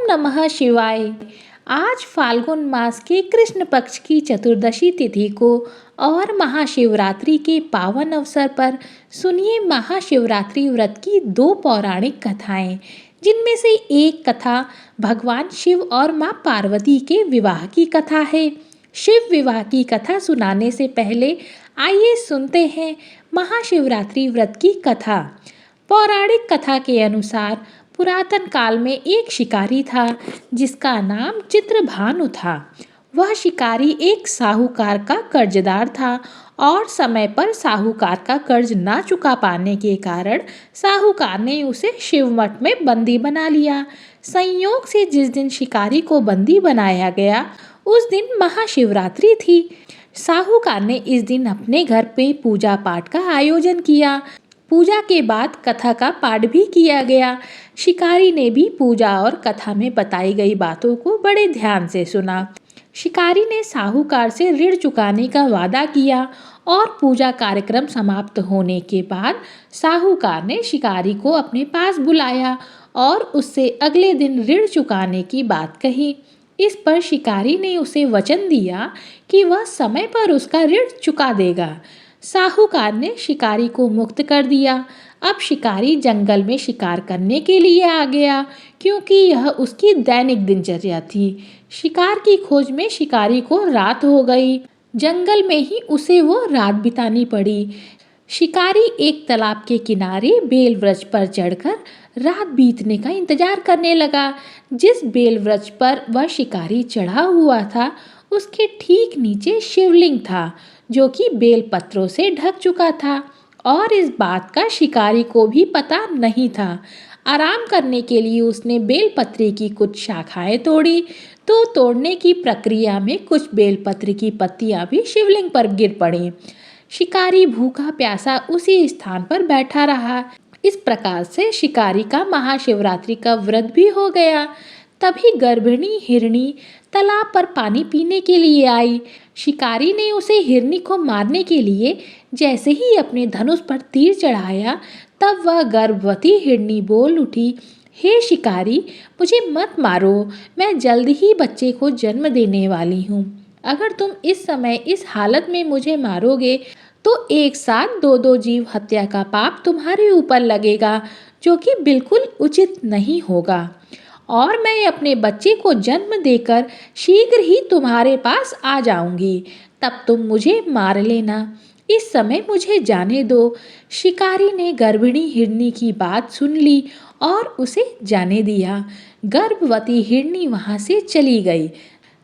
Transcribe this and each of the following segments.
नमः शिवाय। आज फाल्गुन मास के कृष्ण पक्ष की चतुर्दशी तिथि को और महाशिवरात्रि के पावन अवसर पर सुनिए महाशिवरात्रि व्रत की दो पौराणिक कथाएं, जिनमें से एक कथा भगवान शिव और मां पार्वती के विवाह की कथा है। शिव विवाह की कथा सुनाने से पहले आइए सुनते हैं महाशिवरात्रि व्रत की कथा। पौराणिक कथा के अनुसार पुरातन काल में एक शिकारी था जिसका नाम चित्रभानु था। वह शिकारी एक साहूकार का कर्जदार था और समय पर साहूकार का कर्ज ना चुका पाने के कारण साहूकार ने उसे शिवमठ में बंदी बना लिया। संयोग से जिस दिन शिकारी को बंदी बनाया गया उस दिन महाशिवरात्रि थी। साहूकार ने इस दिन अपने घर पे पूजा पाठ का आयोजन किया। पूजा के बाद कथा का पाठ भी किया गया। शिकारी ने भी पूजा और कथा में बताई गई बातों को बड़े ध्यान से सुना। शिकारी ने साहूकार से ऋण चुकाने का वादा किया और पूजा कार्यक्रम समाप्त होने के बाद साहूकार ने शिकारी को अपने पास बुलाया और उससे अगले दिन ऋण चुकाने की बात कही। इस पर शिकारी ने उसे वचन दिया कि वह समय पर उसका ऋण चुका देगा। साहूकार ने शिकारी को मुक्त कर दिया। अब शिकारी जंगल में शिकार करने के लिए आ गया, क्योंकि यह उसकी दैनिक दिनचर्या थी। शिकार की खोज में शिकारी को रात हो गई। जंगल में ही उसे वो रात बितानी पड़ी। शिकारी एक तालाब के किनारे बेल वृक्ष पर चढ़कर रात बीतने का इंतजार करने लगा। जिस बेल वृक्ष पर वह शिकारी चढ़ा हुआ था उसके ठीक नीचे शिवलिंग था, जो कि बेल पत्रों से ढक चुका था और इस बात का शिकारी को भी पता नहीं था। आराम करने के लिए उसने बेलपत्री की कुछ शाखाएं तोड़ी, तो तोड़ने की प्रक्रिया में कुछ बेलपत्र की पत्तियां भी शिवलिंग पर गिर पड़ी। शिकारी भूखा प्यासा उसी स्थान पर बैठा रहा। इस प्रकार से शिकारी का महाशिवरात्रि का व्रत भी हो गया। तभी गर्भिणी हिरनी तालाब पर पानी पीने के लिए आई। शिकारी ने उसे हिरनी को मारने के लिए जैसे ही अपने धनुष पर तीर चढ़ाया, तब वह गर्भवती हिरनी बोल उठी, हे शिकारी, मुझे मत मारो, मैं जल्द ही बच्चे को जन्म देने वाली हूँ। अगर तुम इस समय इस हालत में मुझे मारोगे तो एक साथ दो दो जीव हत्या का पाप तुम्हारे ऊपर लगेगा, जो कि बिल्कुल उचित नहीं होगा। और मैं अपने बच्चे को जन्म देकर शीघ्र ही तुम्हारे पास आ जाऊंगी, तब तुम मुझे मार लेना। इस समय मुझे जाने दो। शिकारी ने गर्भिणी हिरनी की बात सुन ली और उसे जाने दिया। गर्भवती हिरनी वहां से चली गई।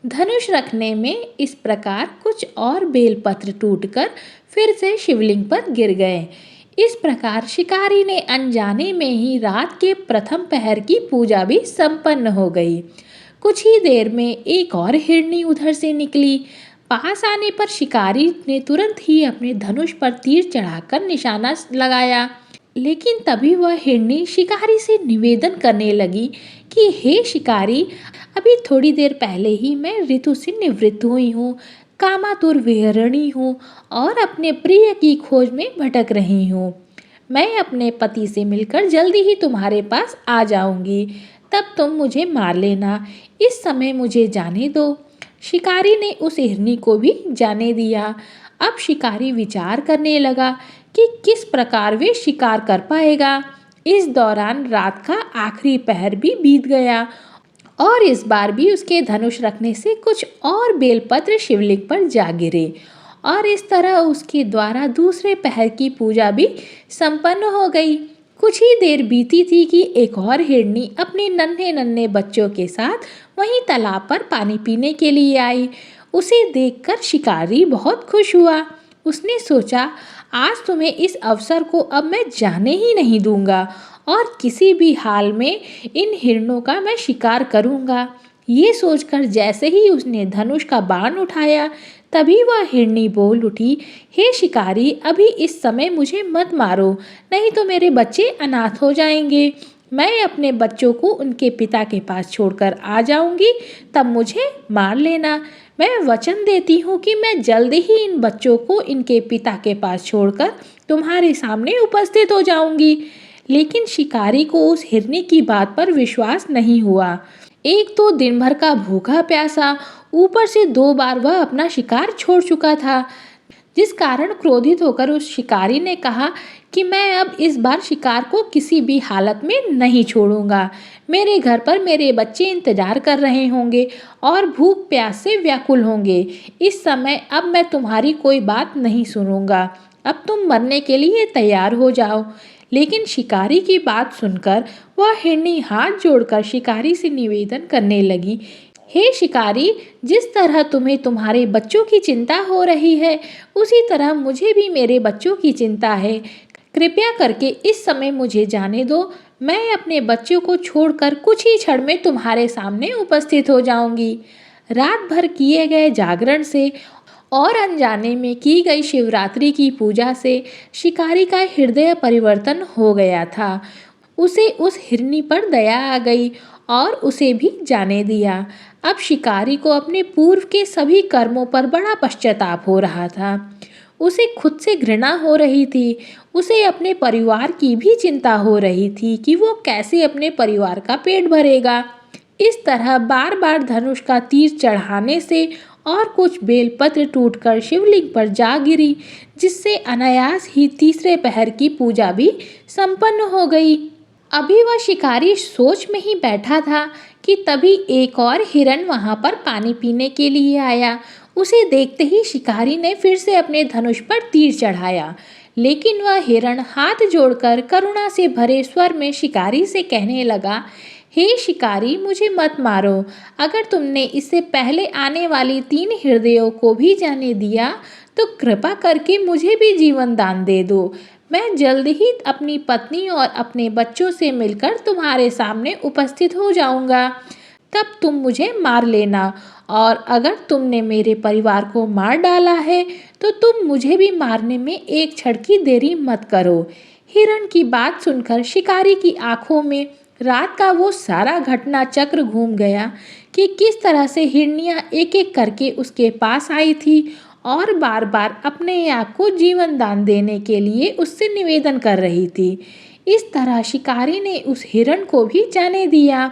धनुष रखने में इस प्रकार कुछ और बेलपत्र टूटकर फिर से शिवलिंग पर गिर गए। इस प्रकार शिकारी ने अनजाने में ही रात के प्रथम पहर की पूजा भी संपन्न हो गई। कुछ ही देर में एक और हिरनी उधर से निकली। पास आने पर शिकारी ने तुरंत ही अपने धनुष पर तीर चढ़ाकर निशाना लगाया, लेकिन तभी वह हिरनी शिकारी से निवेदन करने लगी कि हे शिकारी, अभी थोड़ी देर पहले ही मैं ऋतु से निवृत्त हुई हूँ, कामातुर विहरणी हूँ और अपने प्रिय की खोज में भटक रही हूँ। मैं अपने पति से मिलकर जल्दी ही तुम्हारे पास आ जाऊंगी, तब तुम मुझे मार लेना। इस समय मुझे जाने दो। शिकारी ने उस हिरनी को भी जाने दिया। अब शिकारी विचार करने लगा कि किस प्रकार वे शिकार कर पाएगा। इस दौरान रात का आखिरी पहर भी बीत गया और इस बार भी उसके धनुष रखने से कुछ और बेलपत्र शिवलिंग पर जा गिरे और इस तरह उसके द्वारा दूसरे पहर की पूजा भी संपन्न हो गई। कुछ ही देर बीती थी कि एक और हिरनी अपने नन्हे नन्हे बच्चों के साथ वहीं तालाब पर पानी पीने के लिए आई। उसे देखकर शिकारी बहुत खुश हुआ। उसने सोचा, आज तुम्हें इस अवसर को अब मैं जाने ही नहीं दूंगा और किसी भी हाल में इन हिरणों का मैं शिकार करूंगा। ये सोचकर जैसे ही उसने धनुष का बाण उठाया, तभी वह हिरनी बोल उठी, हे शिकारी, अभी इस समय मुझे मत मारो, नहीं तो मेरे बच्चे अनाथ हो जाएंगे। मैं अपने बच्चों को उनके पिता के पास छोड़कर आ जाऊंगी, तब मुझे मार लेना। मैं वचन देती हूँ कि मैं जल्द ही इन बच्चों को इनके पिता के पास छोड़कर तुम्हारे सामने उपस्थित हो जाऊंगी। लेकिन शिकारी को उस हिरनी की बात पर विश्वास नहीं हुआ। एक तो दिन भर का भूखा प्यासा, ऊपर से 2 बार वह अपना शिकार छोड़ चुका था, जिस कारण क्रोधित होकर उस शिकारी ने कहा कि मैं अब इस बार शिकार को किसी भी हालत में नहीं छोड़ूंगा। मेरे घर पर मेरे बच्चे इंतजार कर रहे होंगे और भूख प्यास से व्याकुल होंगे। इस समय अब मैं तुम्हारी कोई बात नहीं सुनूंगा। अब तुम मरने के लिए तैयार हो जाओ। लेकिन शिकारी की बात सुनकर वह हिरनी हाथ जोड़कर शिकारी से निवेदन करने लगी, हे शिकारी, जिस तरह तुम्हें तुम्हारे बच्चों की चिंता हो रही है, उसी तरह मुझे भी मेरे बच्चों की चिंता है। कृपया करके इस समय मुझे जाने दो। मैं अपने बच्चों को छोड़कर कुछ ही क्षण में तुम्हारे सामने उपस्थित हो जाऊंगी। रात भर किए गए जागरण से और अनजाने में की गई शिवरात्रि की पूजा से शिकारी का हृदय परिवर्तन हो गया था। उसे उस हिरनी पर दया आ गई और उसे भी जाने दिया। अब शिकारी को अपने पूर्व के सभी कर्मों पर बड़ा पश्चाताप हो रहा था। उसे खुद से घृणा हो रही थी। उसे अपने परिवार की भी चिंता हो रही थी कि वो कैसे अपने परिवार का पेट भरेगा। इस तरह बार बार धनुष का तीर चढ़ाने से और कुछ बेलपत्र टूटकर शिवलिंग पर जा गिरी, जिससे अनायास ही तीसरे पहर की पूजा भी संपन्न हो गई। अभी वह शिकारी सोच में ही बैठा था कि तभी एक और हिरण वहां पर पानी पीने के लिए आया। उसे देखते ही शिकारी ने फिर से अपने धनुष पर तीर चढ़ाया, लेकिन वह हिरण हाथ जोड़कर करुणा से भरे स्वर में शिकारी से कहने लगा, हे शिकारी, मुझे मत मारो। अगर तुमने इससे पहले आने वाली 3 हृदयों को भी जाने दिया तो कृपा करके मुझे भी जीवन दान दे दो। मैं जल्द ही अपनी पत्नी और अपने बच्चों से मिलकर तुम्हारे सामने उपस्थित हो जाऊंगा। तब तुम मुझे मार लेना, और अगर तुमने मेरे परिवार को मार डाला है तो तुम मुझे भी मारने में एक क्षण की देरी मत करो। हिरण की बात सुनकर शिकारी की आंखों में रात का वो सारा घटना चक्र घूम गया कि किस तरह से हिरनियां एक एक करके उसके पास आई थी और बार बार अपने आप को जीवन दान देने के लिए उससे निवेदन कर रही थी। इस तरह शिकारी ने उस हिरण को भी जाने दिया।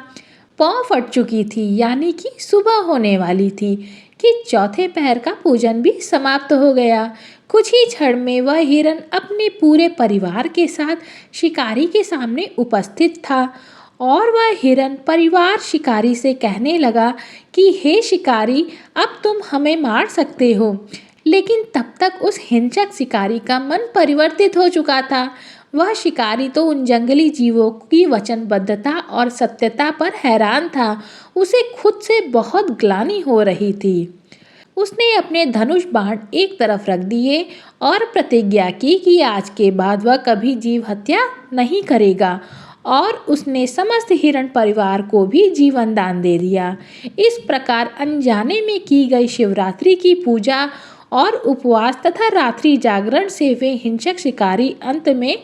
पाँव फट चुकी थी, यानी कि सुबह होने वाली थी कि चौथे पहर का पूजन भी समाप्त हो गया। कुछ ही क्षण में वह हिरण अपने पूरे परिवार के साथ शिकारी के सामने उपस्थित था और वह हिरण परिवार शिकारी से कहने लगा कि हे शिकारी, अब तुम हमें मार सकते हो। लेकिन तब तक उस हिंसक शिकारी का मन परिवर्तित हो चुका था। वह शिकारी तो उन जंगली जीवों की वचनबद्धता और सत्यता पर हैरान था। उसे खुद से बहुत ग्लानि हो रही थी। उसने अपने धनुष बाण एक तरफ रख दिए और प्रतिज्ञा की कि आज के बाद वह कभी जीव हत्या नहीं करेगा, और उसने समस्त हिरण परिवार को भी जीवन दान दे दिया। इस प्रकार अनजाने में की गई शिवरात्रि की पूजा और उपवास तथा रात्रि जागरण से वे हिंसक शिकारी अंत में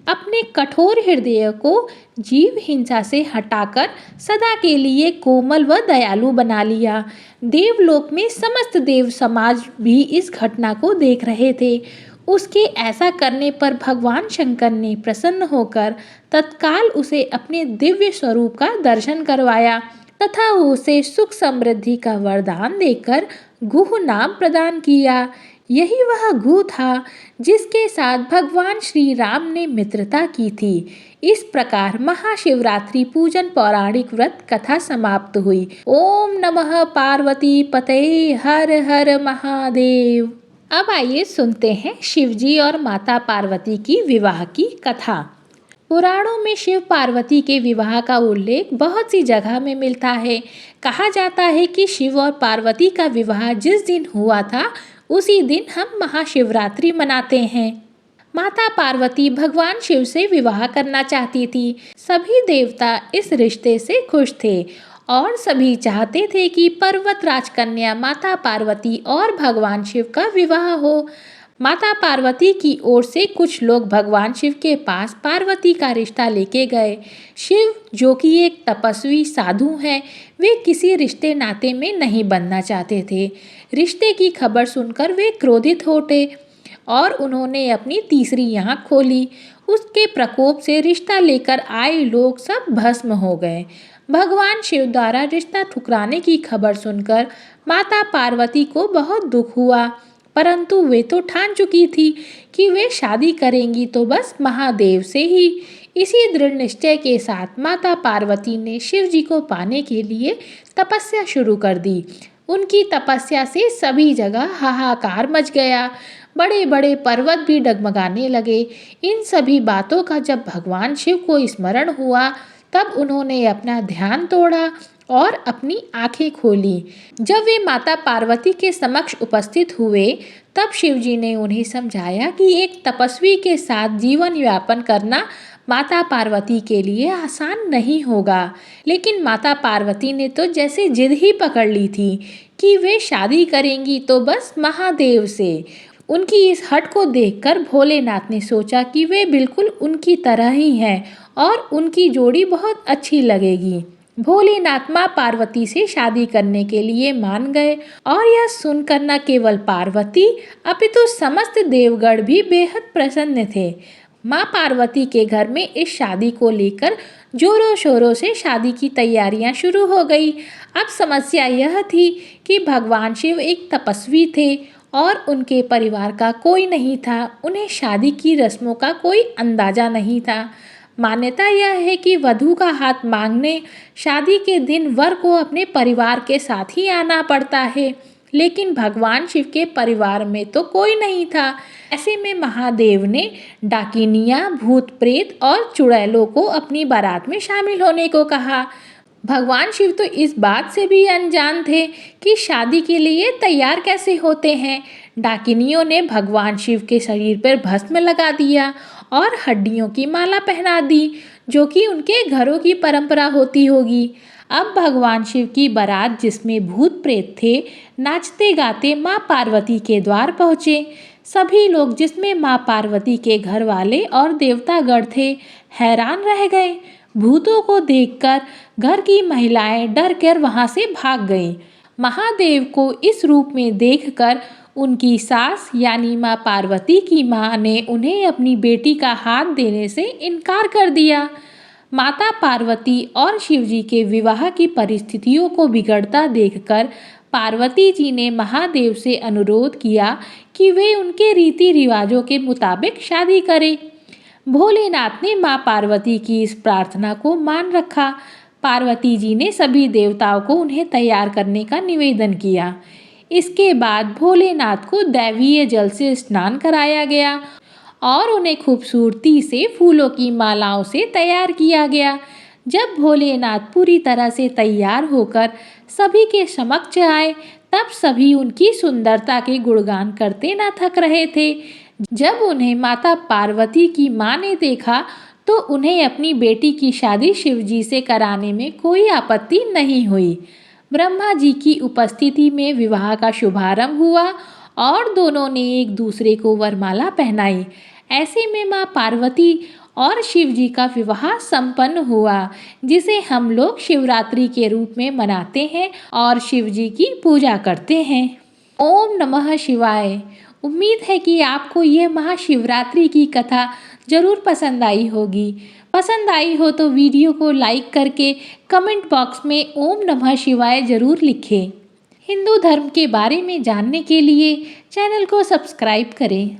अपने कठोर हृदय को जीव हिंसा से हटाकर सदा के लिए कोमल व दयालु बना लिया। देवलोक में समस्त देव समाज भी इस घटना को देख रहे थे। उसके ऐसा करने पर भगवान शंकर ने प्रसन्न होकर तत्काल उसे अपने दिव्य स्वरूप का दर्शन करवाया तथा उसे सुख समृद्धि का वरदान देकर गुह नाम प्रदान किया। यही वह गुह था जिसके साथ भगवान श्री राम ने मित्रता की थी। इस प्रकार महाशिवरात्रि पूजन पौराणिक व्रत कथा समाप्त हुई। ओम नमः पार्वती पतये हर हर महादेव। अब आइए सुनते हैं शिवजी और माता पार्वती की विवाह की कथा। पुराणों में शिव पार्वती के विवाह का उल्लेख बहुत सी जगह में मिलता है। कहा जाता है कि शिव और पार्वती का विवाह जिस दिन हुआ था उसी दिन हम महाशिवरात्रि मनाते हैं। माता पार्वती भगवान शिव से विवाह करना चाहती थी। सभी देवता इस रिश्ते से खुश थे और सभी चाहते थे कि पर्वत राजकन्या माता पार्वती और भगवान शिव का विवाह हो। माता पार्वती की ओर से कुछ लोग भगवान शिव के पास पार्वती का रिश्ता लेके गए। शिव, जो कि एक तपस्वी साधु हैं, वे किसी रिश्ते नाते में नहीं बनना चाहते थे। रिश्ते की खबर सुनकर वे क्रोधित हो उठे और उन्होंने अपनी तीसरी आंख खोली। उसके प्रकोप से रिश्ता लेकर आए लोग सब भस्म हो गए। भगवान शिव द्वारा रिश्ता ठुकराने की खबर सुनकर माता पार्वती को बहुत दुख हुआ, परंतु वे तो ठान चुकी थी कि वे शादी करेंगी तो बस महादेव से ही। इसी दृढ़ निश्चय के साथ माता पार्वती ने शिव जी को पाने के लिए तपस्या शुरू कर दी। उनकी तपस्या से सभी जगह हाहाकार मच गया, बड़े बड़े पर्वत भी डगमगाने लगे। इन सभी बातों का जब भगवान शिव को स्मरण हुआ तब उन्होंने अपना ध्यान तोड़ा और अपनी आंखें खोली। जब वे माता पार्वती के समक्ष उपस्थित हुए तब शिव जी ने उन्हें समझाया कि एक तपस्वी के साथ जीवन यापन करना माता पार्वती के लिए आसान नहीं होगा। लेकिन माता पार्वती ने तो जैसे जिद ही पकड़ ली थी कि वे शादी करेंगी तो बस महादेव से। उनकी इस हट को देखकर भोलेनाथ ने सोचा कि वे बिल्कुल उनकी तरह ही हैं और उनकी जोड़ी बहुत अच्छी लगेगी। भोलेनाथ माँ पार्वती से शादी करने के लिए मान गए और यह सुनकर न केवल पार्वती अपितु समस्त देवगण भी बेहद प्रसन्न थे। माँ पार्वती के घर में इस शादी को लेकर जोरों शोरों से शादी की तैयारियां शुरू हो गई। अब समस्या यह थी कि भगवान शिव एक तपस्वी थे और उनके परिवार का कोई नहीं था। उन्हें शादी की रस्मों का कोई अंदाजा नहीं था। मान्यता यह है कि वधू का हाथ मांगने शादी के दिन वर को अपने परिवार के साथ ही आना पड़ता है, लेकिन भगवान शिव के परिवार में तो कोई नहीं था। ऐसे में महादेव ने डाकिनिया, भूत प्रेत और चुड़ैलों को अपनी बारात में शामिल होने को कहा। भगवान शिव तो इस बात से भी अनजान थे कि शादी के लिए तैयार कैसे होते हैं। डाकिनियों ने भगवान शिव के शरीर पर भस्म लगा दिया और हड्डियों की माला पहना दी, जो कि उनके घरों की परंपरा होती होगी। अब भगवान शिव की बारात, जिसमें भूत प्रेत थे, नाचते गाते माँ पार्वती के द्वार पहुँचे। सभी लोग, जिसमें माँ पार्वती के घर वाले और देवतागण थे, हैरान रह गए। भूतों को देखकर घर की महिलाएं डर कर वहां से भाग गईं। महादेव को इस रूप में देखकर उनकी सास यानी माँ पार्वती की माँ ने उन्हें अपनी बेटी का हाथ देने से इनकार कर दिया। माता पार्वती और शिवजी के विवाह की परिस्थितियों को बिगड़ता देखकर पार्वती जी ने महादेव से अनुरोध किया कि वे उनके रीति रिवाजों के मुताबिक शादी करें। भोलेनाथ ने माँ पार्वती की इस प्रार्थना को मान रखा। पार्वती जी ने सभी देवताओं को उन्हें तैयार करने का निवेदन किया। इसके बाद भोलेनाथ को दैवीय जल से स्नान कराया गया और उन्हें खूबसूरती से फूलों की मालाओं से तैयार किया गया। जब भोलेनाथ पूरी तरह से तैयार होकर सभी के समक्ष आए तब सभी उनकी सुंदरता के गुणगान करते न थक रहे थे। जब उन्हें माता पार्वती की माँ ने देखा तो उन्हें अपनी बेटी की शादी शिवजी से कराने में कोई आपत्ति नहीं हुई। ब्रह्मा जी की उपस्थिति में विवाह का शुभारंभ हुआ और दोनों ने एक दूसरे को वरमाला पहनाई। ऐसे में माँ पार्वती और शिवजी का विवाह संपन्न हुआ, जिसे हम लोग शिवरात्रि के रूप में मनाते हैं और शिवजी की पूजा करते हैं। ओम नमः शिवाय। उम्मीद है कि आपको ये महाशिवरात्रि की कथा जरूर पसंद आई होगी। पसंद आई हो तो वीडियो को लाइक करके कमेंट बॉक्स में ओम नमः शिवाय जरूर लिखें। हिंदू धर्म के बारे में जानने के लिए चैनल को सब्सक्राइब करें।